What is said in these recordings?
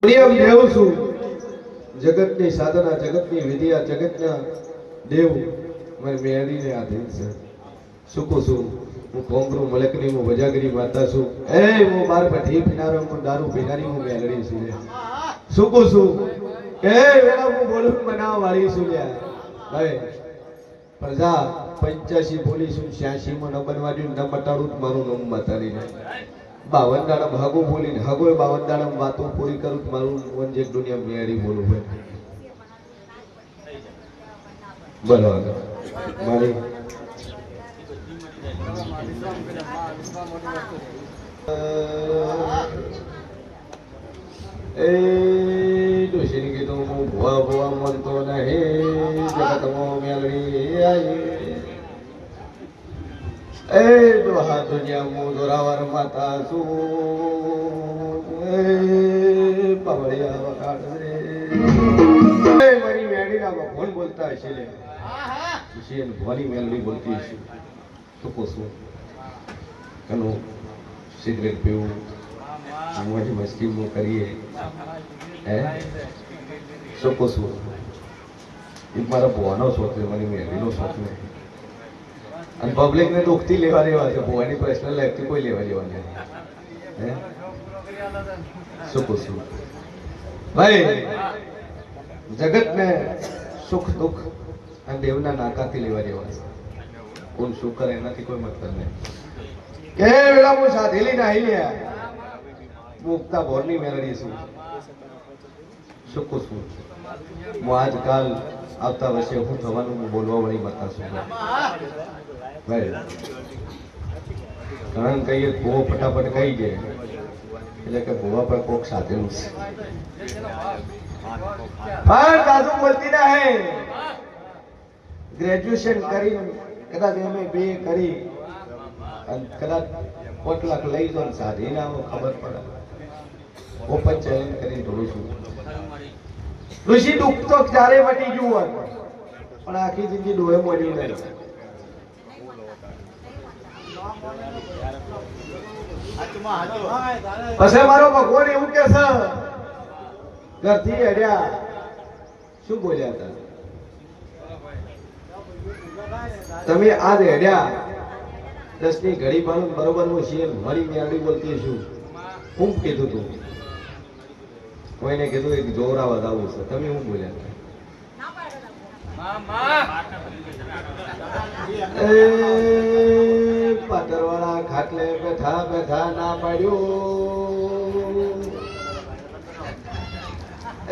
નિયમ દેવ છું જગતની સાધના જગતની વિદ્યા જગતના દેવ મારી મેળીને આધીન છે સુકું છું હું કોંગરું મલકની હું વજાગરી માતા છું એ હું બાર પઠી પીનારો હું દારૂ પીનારી હું મેલડી છું સુકું છું કે વેલા હું બોલું બનાવવા વાળી છું ભાઈ પ્રજા 85 બોલી છું 86 માં ન બનવા દઉં ન મટાડું મારું નામ મતાડી ને 52 દાડા ભાગો બોલીને હગો 52 દાડા વાતો પૂરી કરું મારું વંજેક દુનિયા મેળી બોલું હોય બોલો મારી એ દોશીની કીધું હું ભુવા ભુવા મનતો નહીં જગતમાં મેળવી આવી એ દોહા દુનિયા હું દોરાવર માતા છું એ પવળિયા વગાડ રે મારી મેળીના ભગવાન બોલતા હશે લે શિષ્યન ભવાની મેલડી બોલતી હશે તો પૂછું કનું સિગરેટ પીવું મોટી મસ્તી કરીએ હે શું પૂછવું એ મારા ભવાનો શોખ છે મારી મેળડીનો શોખ નહીં અને પબ્લિક ને દુખતી લેવા દેવા છે ભુવાની પર્સનલ લાઈફથી કોઈ લેવા દેવા નહીં હે શું પૂછવું ભાઈ જગત ને સુખ દુઃખ અને દેવના નાકાથી લેવા દેવા છે કોણ શું કરે એનાથી કોઈ મતલબ નહીં કે વેળા હું સાધેલી નાહી લ્યા મુક્તા ભોરની મેળડી છું શું પૂછવું હું આજકાલ આવતા વર્ષે હું થવાનું હું બોલવા વાળી માતા છું ભાઈ ઘણા કહીએ ભૂવો ફટાફટ કહી દે એટલે કે ભૂવા પર કોક સાથેલું છે પણ દાદુ બોલતી ના હે ગ્રેજ્યુએશન કરી કદાચ એમ બે કરી અને કદાચ 5 લાખ લઈ દો ને સાધી ના ખબર પડે ઓપન ચેલેન્જ કરીને ઢોળું છું ઋષિ દુઃખ તો ક્યારે મટી ગયું હોય પણ આખી જિંદગી ડોહે મોડી નહીં પછી મારો ભગવાન એવું કે છે ઘરથી હેડ્યા શું બોલ્યા હતા તમે આજ હેડ્યા 10 ની ઘડી પણ બરોબર હું શિયર મારી મેરડી બોલતી છું હું કીધું તું કોઈને કીધું એક જોરાવા દાવું છે તમે હું બોલ્યા પાટરવાળા ખાટલે બેઠા બેઠા ના પાડ્યું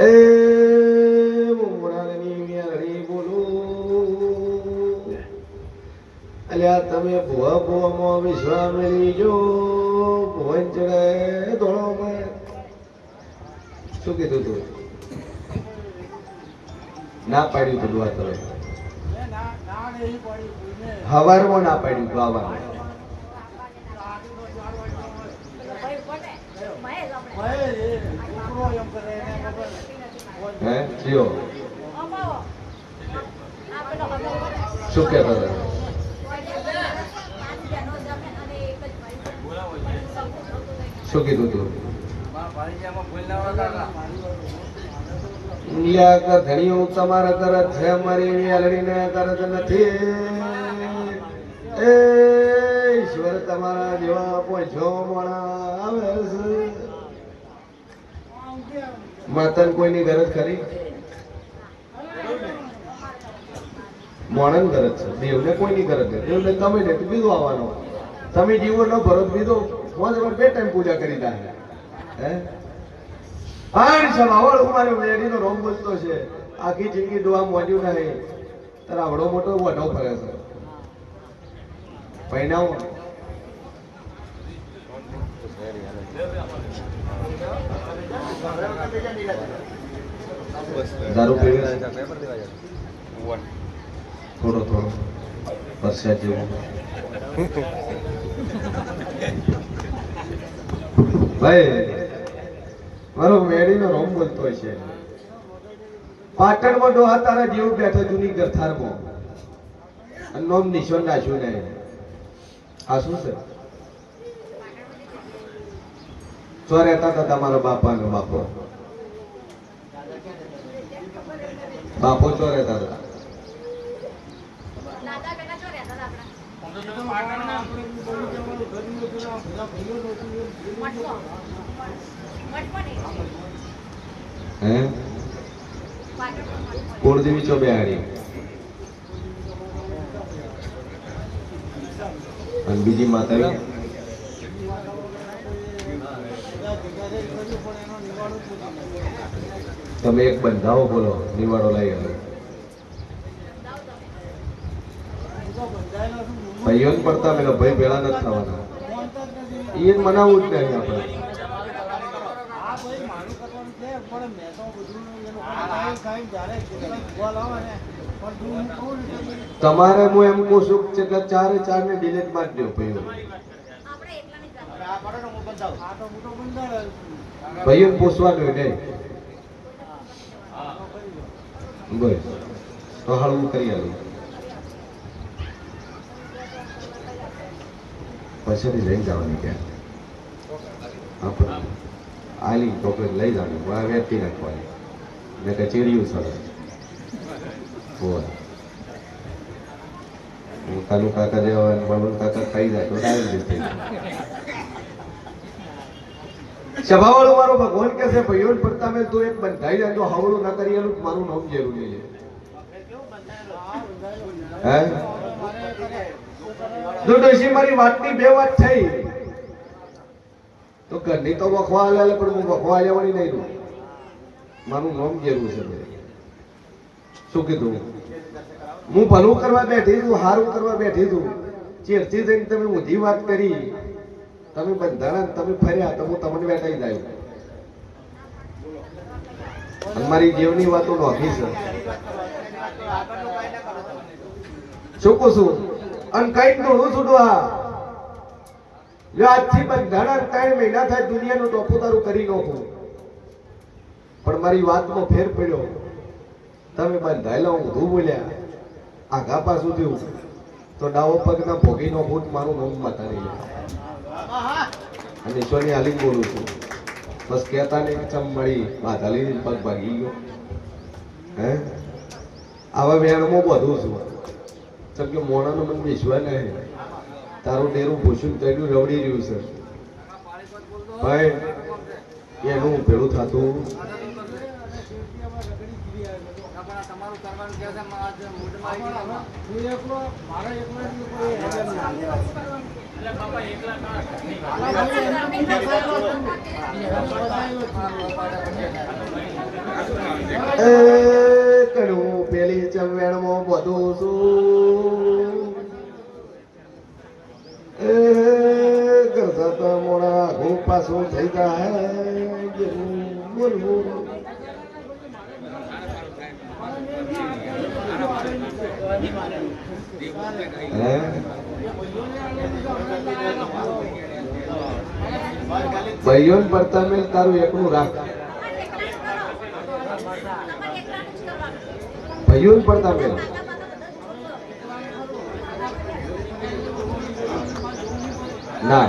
એ મોરાની મેરડી બોલું અલ્યા તમે ભુવા ભુવામાં વિશ્વા મેળવી જો ભુવન ચડે ધોળો શું કીધું તું ના પાડ્યું તું દુઆ તમે હવારમાં ના પાડ્યું તું આવવાનું હે જીઓ શું કહેતો હતો શું કીધું તું ધણીઓ તમારા તરત છે અમારી મેલડીને તરત નથી એ ઈશ્વર તમારા જેવા પહોંચો મોણા આવે છે માતન કોઈની ગરજ ખરી મોણન ગરજ છે દેવને કોઈની ગરજ નથી દેવને તમે ને બીજો આવવાનો તમે જીવો ન ભરો બીજો 5 બે ટાઈમ પૂજા કરી દે હે આણ સવાળ ઉમારે મેડીનો રોમ બોલતો છે આખી જિંદગી દુઆ મોડ્યું નહીં તાર આવડો મોટો વઢો ફરે છે પૈનાઓ દારૂ પીવે થોડો થોડો પરસેટ જેવું ભાઈ મારો મેડીનો રોમ બોલતો છે પાટણમાં ડોહા તારા જેવું બેઠો જૂની ગરથારમાં અને નોમ નિશાન નાખ્યું નહીં આ શું છે તો રહેતા હતા તમારા બાપા ને બાપો બાપો ચો રહેતા હતા? હે કુળદેવી ચો બેહાડી અને બીજી માતા તમે એક બંધાવો બોલો નિવાડો લઈ આવ્યો ભાઈઓ જ પડતા મેં ભાઈ ભેળા નથી થવાના એ મનાવવું જ નહીં આપણે તમારે હું એમ કહું છું કે ચારે ચાર ને ડિલેટ મારી દો ભાઈઓ ભાઈઓ પૂછવાનું નહીં બસ તો હળવું કરી આવ્યું પછી લઈ જવાની ક્યાં આપણે આલી ટોપે લઈ જવાનું વેચી નાખવાની ને કે ચીડિયું સરસ બોલ હું કાલુ કાકા જેવા બળવંત કાકા ખાઈ જાય તો ડાયાબિટીસ થઈ જાય સભાવાળો મારો ભગવાન કે છે ભાઈઓ પડતા મેં તું એક બંધાઈ જાય તો હવળું ના કરી એલું મારું નામ જરૂરી છે હે જો ડોશી મારી વાતની બે વાત થઈ તો ઘરની તો વખવા લે પણ હું વખવા લેવાની નહીં દઉં મારું નામ જરૂર છે શું કીધું હું ભલું કરવા બેઠી છું સારું કરવા બેઠી છું ચેરથી જઈને તમે ઊંધી વાત કરી તમે બંધાણા તમે ફર્યા તો હું તમને બેઠાઈ જાય મારી જીવની વાતો નોખી છે શું કહું છું અને કઈ દોડું છું આ જો આજથી બંધાણા 3 મહિના થાય દુનિયાનું ટોપું તારું કરી નાખું પણ મારી વાતમાં ફેર પડ્યો તમે બંધાયેલા ઊંધું બોલ્યા આઘા પાછું થયું તો ડાવો પગના ભોગી નો ભૂત મારું નામ માતા નહીં અને ઈશ્વરની હાલી બોલું છું બસ કહેતા નહીં ચમ મળી બાધાલી પગ ભાગી ગયો હે આવા વેણમાં બધું છું ચમ કે મોણાનો મને વિશ્વાસ નહીં તારું ડેરું ભૂસું કર્યું રવડી રહ્યું છે ભાઈ એનું ભેળું થતું પેલી ચમવેણમાં બધું છું કરતા મોડા હું પાછું થઈ જાય બોલવું ભાઈઓ પડતા મેં તારું એકલું રાખ ભાઈઓ પડતા મેં ના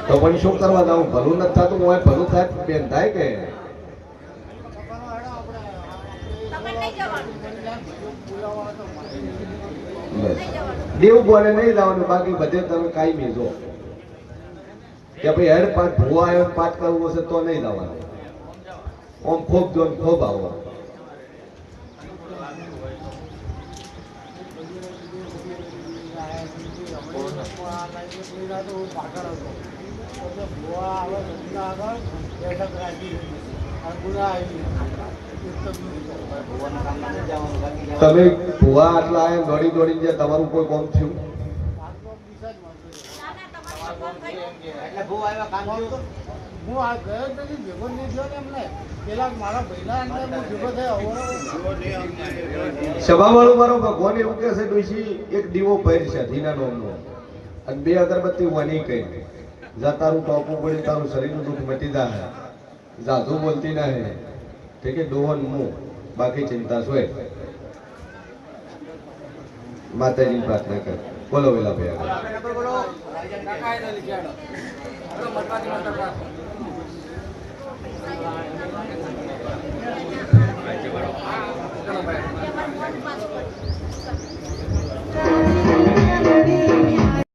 તો પણ શું કરવા દઉં ભલું નથી થતું હું ભલું થાય બેન થાય કે દેવ બોલે નહીં જવાનું બાકી બધે તમે કાયમી જો કે ભાઈ હેડ પાંચ ભૂવા આવ્યો પાંચ કરવું હશે તો નહીં જવાનું ઓમ ખૂબ જો ખૂબ આવો તમે ભૂવા આટલા આયા દોડી દોડી જે તમારું કોઈ કોમ થયું સભા વાળું મારો ભગવાન એવું કે છે ડોશી એક દીવો ભર છે ધીના નોમનો અને 2 અગરબત્તી વાની કઈ જા તારું ટોપું પડી તારું શરીરનું દુઃખ મટી જાય જાદુ બોલતી ના હે ઠીક है डोहन मुंह बाकी चिंता सोए माता जी प्रार्थना कर बोलो वेला भैया